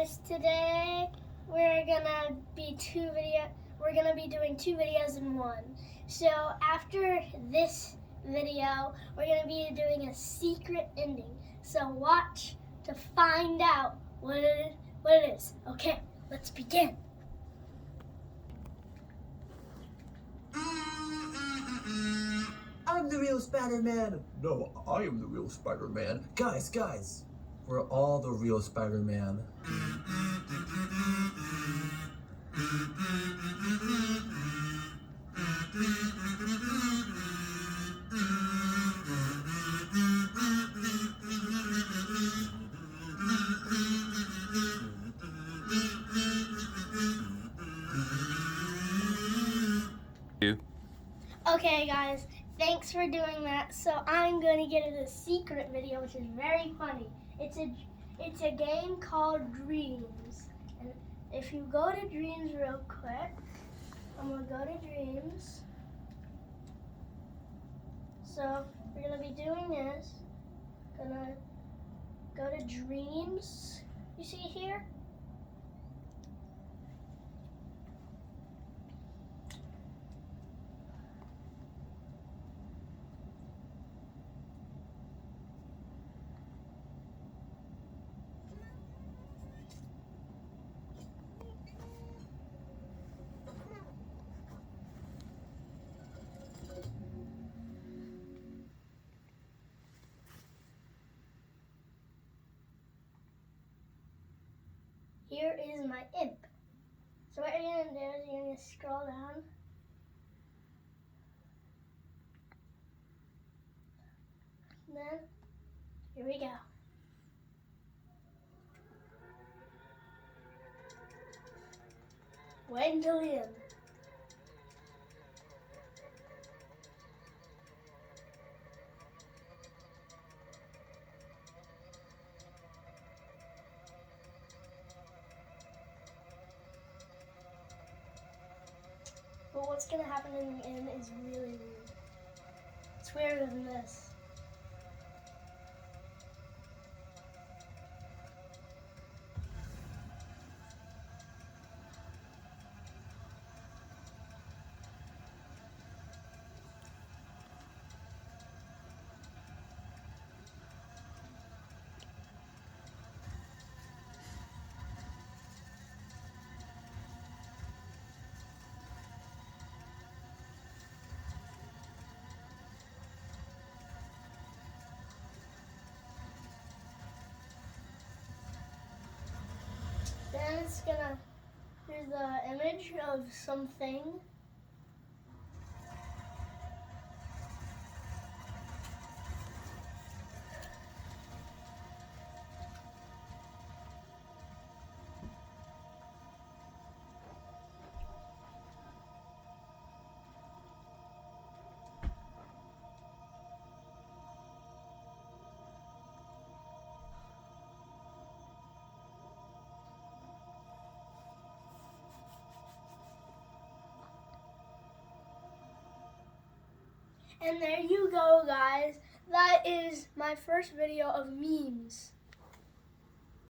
guys, today we're gonna be doing two videos in one. So after this video, we're gonna be doing a secret ending. So watch to find out what it is. Okay, let's begin. I'm the real Spider-Man. No, I am the real Spider-Man. Guys, we're all the real Spider-Man. Okay guys, thanks for doing that. So I'm gonna get into a secret video, which is very funny. It's a game called Dreams. And if you go to Dreams real quick, I'm gonna go to Dreams. So we're gonna be doing this. Gonna go to Dreams. You see here? Here is my imp. So what you're gonna do is you're gonna scroll down. And then here we go. Gwendolyn. But what's gonna happen in the end is really weird. It's weirder than this. Then it's gonna, here's the image of something. And there you go, guys. That is my first video of memes.